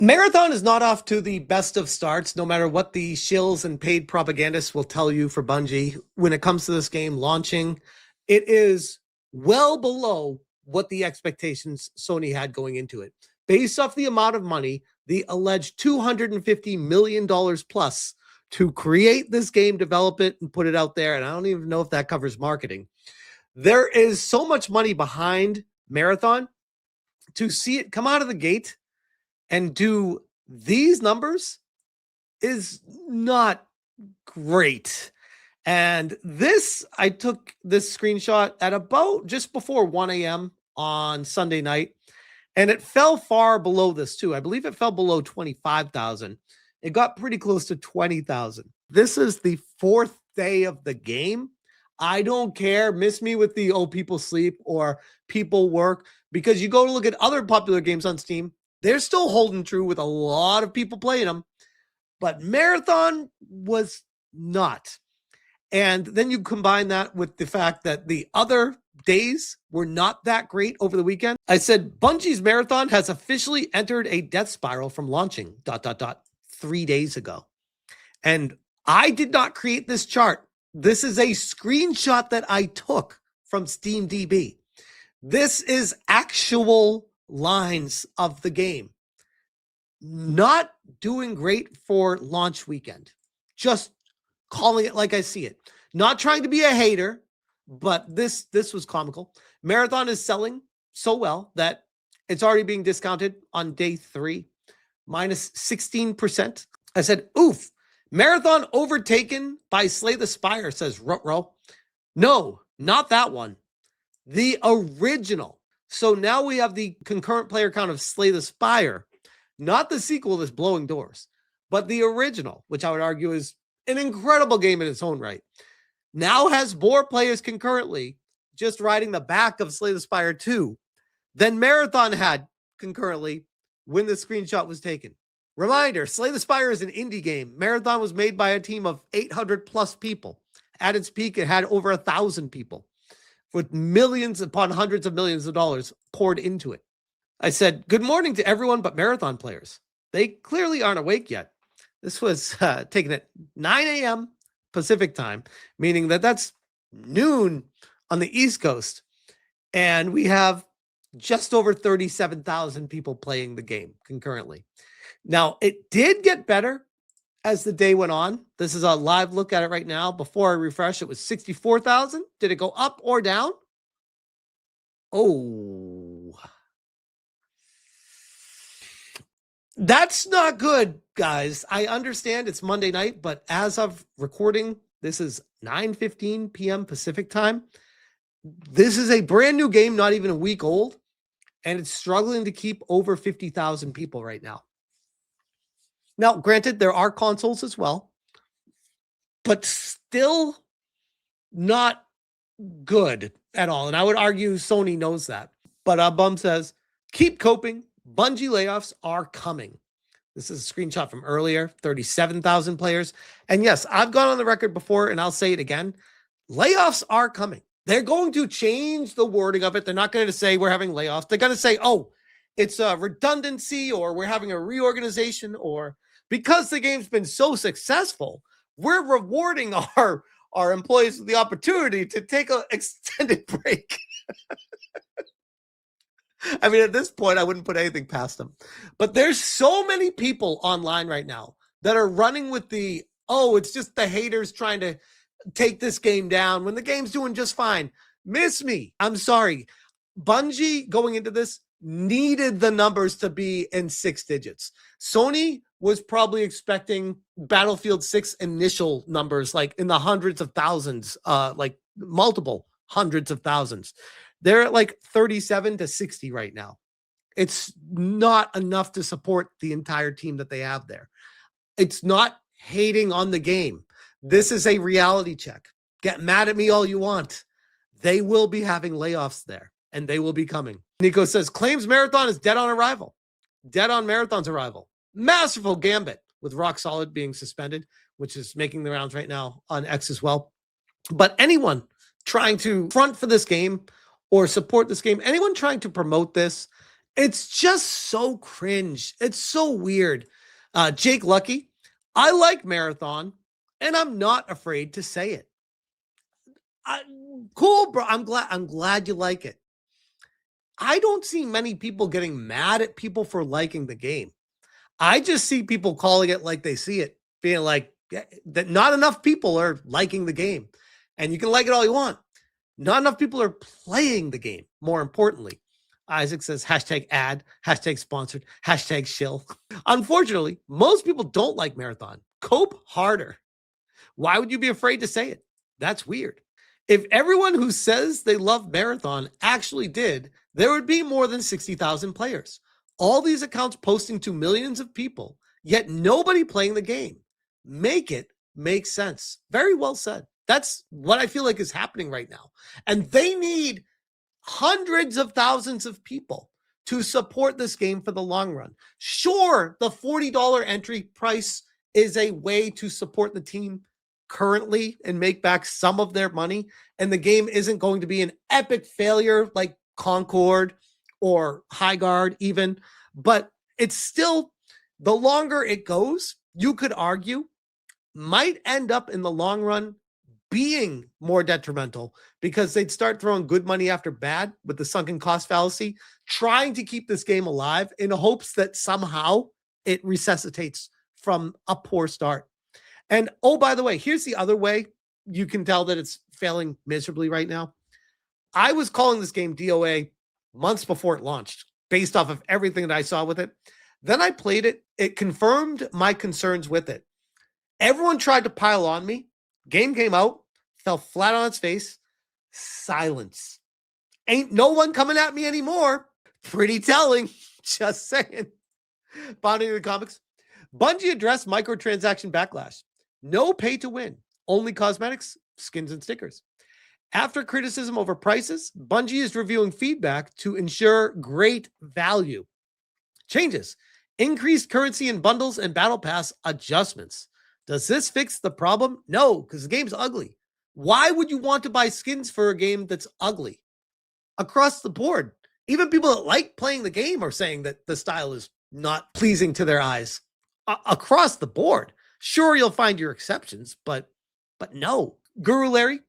Marathon is not off to the best of starts, no matter what the shills and paid propagandists will tell you for Bungie. When it comes to this game launching, it is well below what the expectations Sony had going into it. Based off the amount of money, the alleged $250 million plus to create this game, develop it, and put it out there. And I don't even know if that covers marketing. There is so much money behind Marathon to see it come out of the gate and do these numbers is not great. And this, I took this screenshot at about just before 1 a.m. on Sunday night, and it fell far below this too. I believe it fell below 25,000. It got pretty close to 20,000. This is the fourth day of the game. I don't care. Miss me with the, oh, people sleep or people work, because you go to look at other popular games on Steam, they're still holding true with a lot of people playing them, but Marathon was not. And then you combine that with the fact that the other days were not that great over the weekend. I said, Bungie's Marathon has officially entered a death spiral from launching ... 3 days ago. And I did not create this chart. This is a screenshot that I took from SteamDB. This is actual lines of the game. Not doing great for launch weekend. Just calling it like I see it. Not trying to be a hater, but this was comical. Marathon is selling so well that it's already being discounted on day 3, minus 16%. I said, oof, Marathon overtaken by Slay the Spire, says Rutro. No, not that one. The original. So now we have the concurrent player count of Slay the Spire, not the sequel that's blowing doors, but the original, which I would argue is an incredible game in its own right, now has more players concurrently just riding the back of Slay the Spire 2 than Marathon had concurrently when the screenshot was taken. Reminder, Slay the Spire is an indie game. Marathon was made by a team of 800 plus people. At its peak, it had over 1,000 people, with millions upon hundreds of millions of dollars poured into it. I said, good morning to everyone but Marathon players. They clearly aren't awake yet. This was taken at 9 a.m. Pacific time, meaning that that's noon on the East Coast. And we have just over 37,000 people playing the game concurrently. Now, it did get better as the day went on. This is a live look at it right now. Before I refresh, it was 64,000. Did it go up or down? Oh, that's not good, guys. I understand it's Monday night, but as of recording, this is 9:15 p.m. Pacific time. This is a brand new game, not even a week old, and it's struggling to keep over 50,000 people right now. Now, granted, there are consoles as well, but still not good at all. And I would argue Sony knows that. But Bum says, keep coping. Bungie layoffs are coming. This is a screenshot from earlier, 37,000 players. And yes, I've gone on the record before, and I'll say it again. Layoffs are coming. They're going to change the wording of it. They're not going to say we're having layoffs. They're going to say, oh, it's a redundancy, or we're having a reorganization, or because the game's been so successful, we're rewarding our employees with the opportunity to take an extended break. I mean, at this point, I wouldn't put anything past them. But there's so many people online right now that are running with the, oh, it's just the haters trying to take this game down when the game's doing just fine. Miss me. I'm sorry. Bungie going into this needed the numbers to be in 6 digits. Sony was probably expecting Battlefield 6 initial numbers like in the hundreds of thousands, like multiple hundreds of thousands. They're at like 37 to 60 right now. It's not enough to support the entire team that they have there. It's not hating on the game. This is a reality check. Get mad at me all you want. They will be having layoffs there, and they will be coming. Nico says, claims Marathon is dead on arrival. Dead on Marathon's arrival. Masterful gambit with Rock Solid being suspended, which is making the rounds right now on X as well. But anyone trying to front for this game or support this game, anyone trying to promote this It's just so cringe. It's so weird. Jake Lucky, I like Marathon, and I'm not afraid to say it. Cool, bro. I'm glad you like it. I don't see many people getting mad at people for liking the game. I just see people calling it like they see it, being like that not enough people are liking the game. And you can like it all you want. Not enough people are playing the game, more importantly. Isaac says hashtag ad, hashtag sponsored, hashtag shill. Unfortunately, most people don't like Marathon. Cope harder. Why would you be afraid to say it? That's weird. If everyone who says they love Marathon actually did, there would be more than 60,000 players. All these accounts posting to millions of people, yet nobody playing the game. Make it make sense. Very well said. That's what I feel like is happening right now. And they need hundreds of thousands of people to support this game for the long run. Sure, the $40 entry price is a way to support the team currently and make back some of their money. And the game isn't going to be an epic failure like Concord or High Guard even, but it's still, the longer it goes, you could argue, might end up in the long run being more detrimental because they'd start throwing good money after bad with the sunken cost fallacy, trying to keep this game alive in hopes that somehow it resuscitates from a poor start. And oh, by the way, here's the other way you can tell that it's failing miserably right now. I was calling this game DOA months before it launched, based off of everything that I saw with it. Then I played it. It confirmed my concerns with it. Everyone tried to pile on me. Game came out, fell flat on its face. Silence. Ain't no one coming at me anymore. Pretty telling. Just saying. Bounding the comics. Bungie addressed microtransaction backlash. No pay to win. Only cosmetics, skins, and stickers. After criticism over prices, Bungie is reviewing feedback to ensure great value. Changes. Increased currency in bundles and battle pass adjustments. Does this fix the problem? No, because the game's ugly. Why would you want to buy skins for a game that's ugly? Across the board, even people that like playing the game are saying that the style is not pleasing to their eyes. Across the board. Sure, you'll find your exceptions, but no. Guru Larry,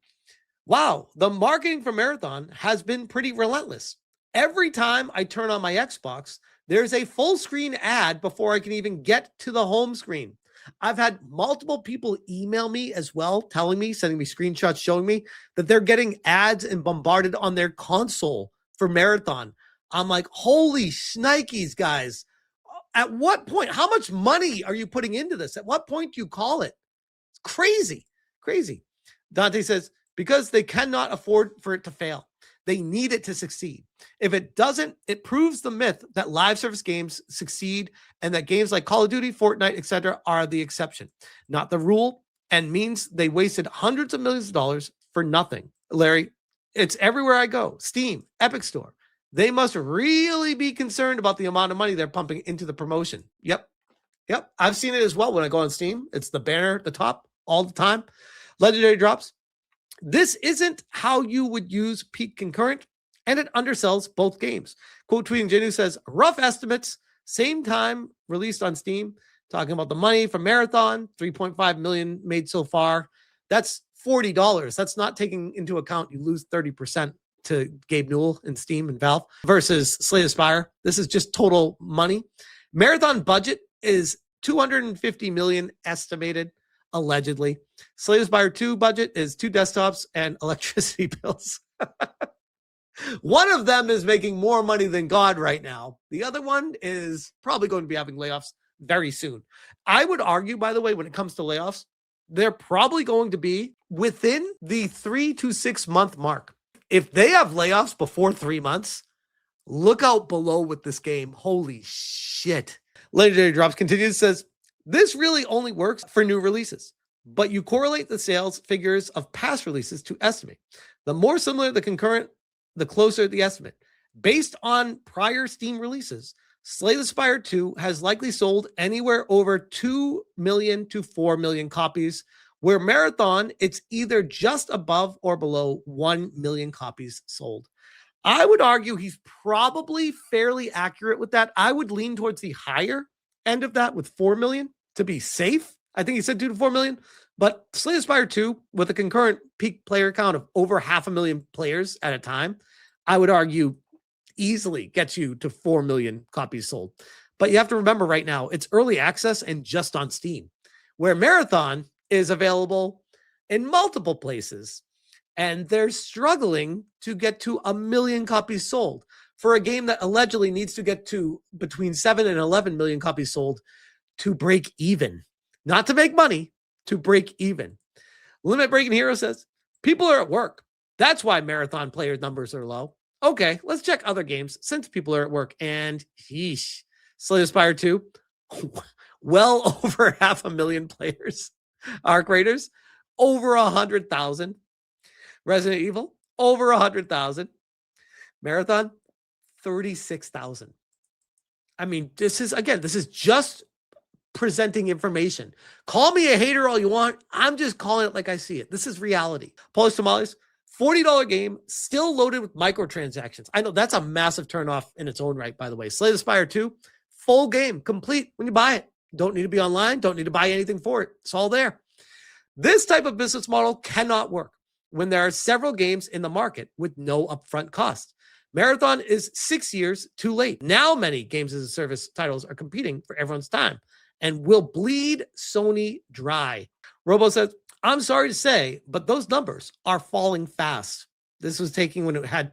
wow, the marketing for Marathon has been pretty relentless. Every time I turn on my Xbox, there's a full screen ad before I can even get to the home screen. I've had multiple people email me as well, telling me, sending me screenshots, showing me that they're getting ads and bombarded on their console for Marathon. I'm like, holy shnikes, guys. At what point, how much money are you putting into this? At what point do you call it? It's crazy, crazy. Dante says, because they cannot afford for it to fail. They need it to succeed. If it doesn't, it proves the myth that live service games succeed and that games like Call of Duty, Fortnite, etc. are the exception, not the rule, and means they wasted hundreds of millions of dollars for nothing. Larry, it's everywhere I go. Steam, Epic Store. They must really be concerned about the amount of money they're pumping into the promotion. Yep. I've seen it as well when I go on Steam. It's the banner at the top all the time. Legendary drops. This isn't how you would use peak concurrent, and it undersells both games. Quote tweeting Janu says, rough estimates, same time released on Steam, talking about the money from Marathon, 3.5 million made so far. That's $40. That's not taking into account you lose 30% to Gabe Newell and Steam and Valve versus Slay the Spire. This is just total money. Marathon budget is 250 million estimated. Allegedly. Slay the Spire 2 budget is 2 desktops and electricity bills. One of them is making more money than God right now. The other one is probably going to be having layoffs very soon. I would argue, by the way, when it comes to layoffs, they're probably going to be within the 3 to 6 month mark. If they have layoffs before 3 months, look out below with this game. Holy shit. Legendary Drops continues, says, this really only works for new releases, but you correlate the sales figures of past releases to estimate. The more similar the concurrent, the closer the estimate. Based on prior Steam releases, Slay the Spire 2 has likely sold anywhere over 2 million to 4 million copies, where Marathon, it's either just above or below 1 million copies sold. I would argue he's probably fairly accurate with that. I would lean towards the higher end of that with 4 million to be safe. I think he said 2 to 4 million. But Slay the Spire 2, with a concurrent peak player count of over 500,000 players at a time, I would argue easily gets you to 4 million copies sold. But you have to remember right now, it's early access and just on Steam, where Marathon is available in multiple places. And they're struggling to get to 1 million copies sold for a game that allegedly needs to get to between 7 and 11 million copies sold to break even. Not to make money, to break even. Limit Breaking Hero says, people are at work. That's why Marathon player numbers are low. Okay, let's check other games since people are at work. And yeesh, Slay the Spire 2, well over 500,000 players are creators, over 100,000. Resident Evil, over 100,000. Marathon, 36,000. I mean, this is just presenting information. Call me a hater all you want. I'm just calling it like I see it. This is reality. Polish Tamales, $40 game, still loaded with microtransactions. I know that's a massive turnoff in its own right, by the way. Slay the Spire 2, full game, complete when you buy it. Don't need to be online. Don't need to buy anything for it. It's all there. This type of business model cannot work when there are several games in the market with no upfront cost. Marathon is 6 years too late. Now many games as a service titles are competing for everyone's time and will bleed Sony dry. Robo says, I'm sorry to say, but those numbers are falling fast. This was taking when it had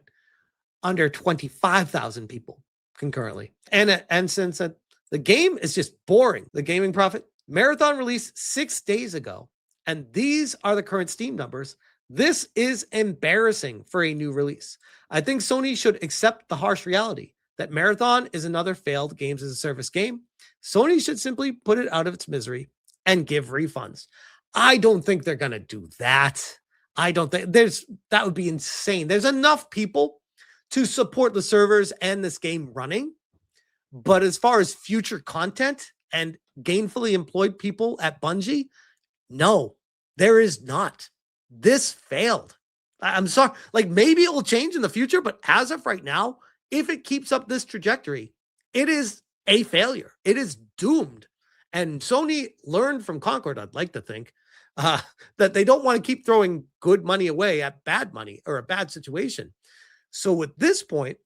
under 25,000 people concurrently. And Ensign said, the game is just boring. The Gaming Prophet, Marathon released 6 days ago, and these are the current Steam numbers. This is embarrassing for a new release. I think Sony should accept the harsh reality that Marathon is another failed games as a service game. Sony should simply put it out of its misery and give refunds. I don't think they're going to do that. I don't think that would be insane. There's enough people to support the servers and this game running. But as far as future content and gainfully employed people at Bungie, no, there is not. This failed. I'm sorry. Like, maybe it will change in the future, but as of right now, if it keeps up this trajectory, it is a failure. It is doomed. And Sony learned from Concord, I'd like to think, that they don't want to keep throwing good money away at bad money or a bad situation. So at this point,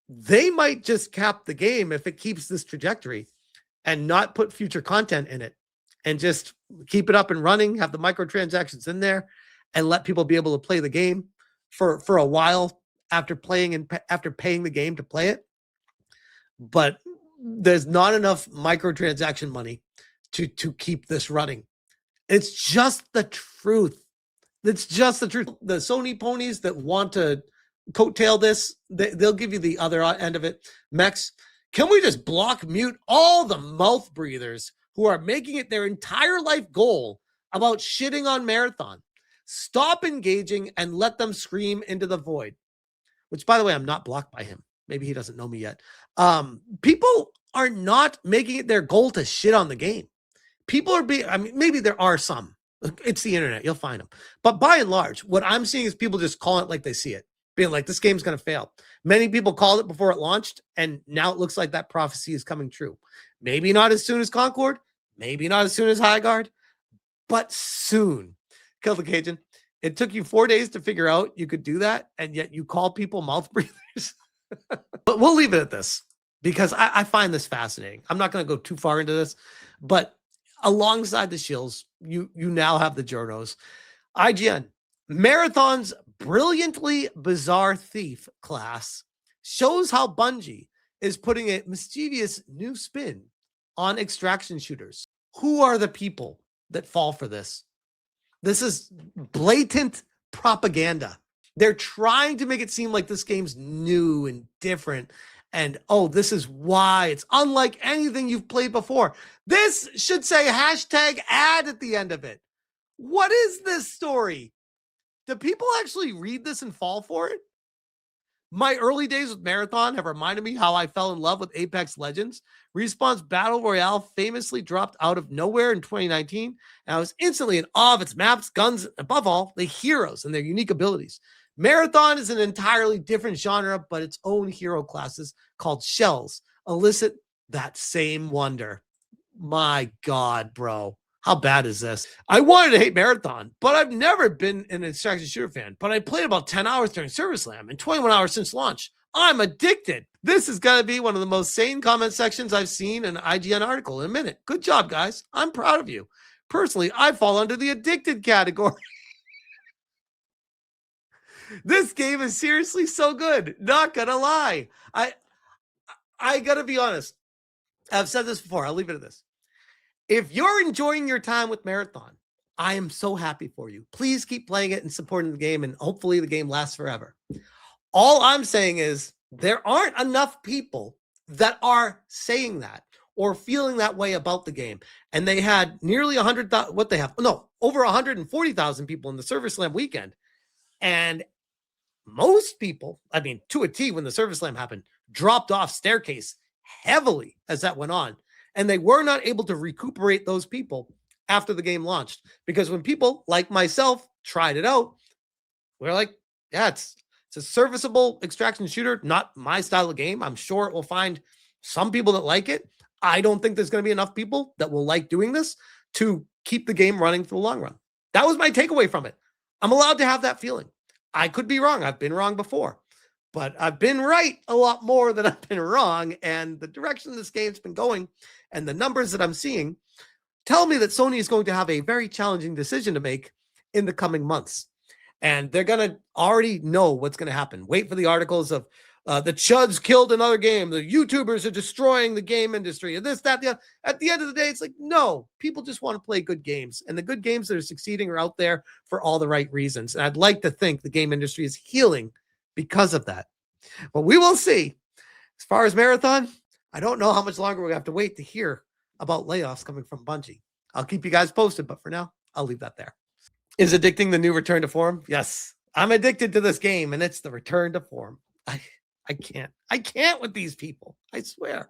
they might just cap the game if it keeps this trajectory and not put future content in it and just keep it up and running, have the microtransactions in there, and let people be able to play the game for a while after playing and after paying the game to play it. But there's not enough microtransaction money to keep this running. It's just the truth. It's just the truth. The Sony ponies that want to coattail this, they'll give you the other end of it. Mex, can we just block mute all the mouth breathers who are making it their entire life goal about shitting on Marathon? Stop engaging and let them scream into the void. Which, by the way, I'm not blocked by him. Maybe he doesn't know me yet. People are not making it their goal to shit on the game. People are maybe there are some. It's the internet. You'll find them. But by and large, what I'm seeing is people just calling it like they see it. Being like, this game's going to fail. Many people called it before it launched, and now it looks like that prophecy is coming true. Maybe not as soon as Concord. Maybe not as soon as Highguard. But soon. Kill the Cajun. It took you 4 days to figure out you could do that, and yet you call people mouth breathers. But we'll leave it at this because I find this fascinating. I'm not going to go too far into this, but alongside the shills, you now have the journos. IGN, Marathon's brilliantly bizarre thief class shows how Bungie is putting a mischievous new spin on extraction shooters. Who are the people that fall for this? This is blatant propaganda. They're trying to make it seem like this game's new and different. And, oh, this is why it's unlike anything you've played before. This should say hashtag ad at the end of it. What is this story? Do people actually read this and fall for it? My early days with Marathon have reminded me how I fell in love with Apex Legends. Respawn's Battle Royale famously dropped out of nowhere in 2019, and I was instantly in awe of its maps, guns, and above all, the heroes and their unique abilities. Marathon is an entirely different genre, but its own hero classes called shells elicit that same wonder. My God, bro. How bad is this? I wanted to hate Marathon, but I've never been an extraction shooter fan. But I played about 10 hours during Service Slam and 21 hours since launch. I'm addicted. This is going to be one of the most sane comment sections I've seen in an IGN article in a minute. Good job, guys. I'm proud of you. Personally, I fall under the addicted category. This game is seriously so good. Not gonna lie. I gotta be honest. I've said this before. I'll leave it at this. If you're enjoying your time with Marathon, I am so happy for you. Please keep playing it and supporting the game, and hopefully the game lasts forever. All I'm saying is there aren't enough people that are saying that or feeling that way about the game. And they had nearly 100,000, what they have? No, over 140,000 people in the Service Slam weekend. And most people, I mean, to a T, when the Service Slam happened, dropped off staircase heavily as that went on. And they were not able to recuperate those people after the game launched. Because when people like myself tried it out, we're like, yeah, it's a serviceable extraction shooter, not my style of game. I'm sure it will find some people that like it. I don't think there's going to be enough people that will like doing this to keep the game running for the long run. That was my takeaway from it. I'm allowed to have that feeling. I could be wrong. I've been wrong before, but I've been right a lot more than I've been wrong. And the direction this game's been going and the numbers that I'm seeing tell me that Sony is going to have a very challenging decision to make in the coming months. And they're going to already know what's going to happen. Wait for the articles of the Chuds killed another game. The YouTubers are destroying the game industry. And this, that, the other. At the end of the day, it's like, no, people just want to play good games. And the good games that are succeeding are out there for all the right reasons. And I'd like to think the game industry is healing because of that. But we will see. As far as Marathon, I don't know how much longer we have to wait to hear about layoffs coming from Bungie. I'll keep you guys posted, but for now, I'll leave that there. Is addicting the new return to form? Yes. I'm addicted to this game, and it's the return to form. I can't with these people. I swear.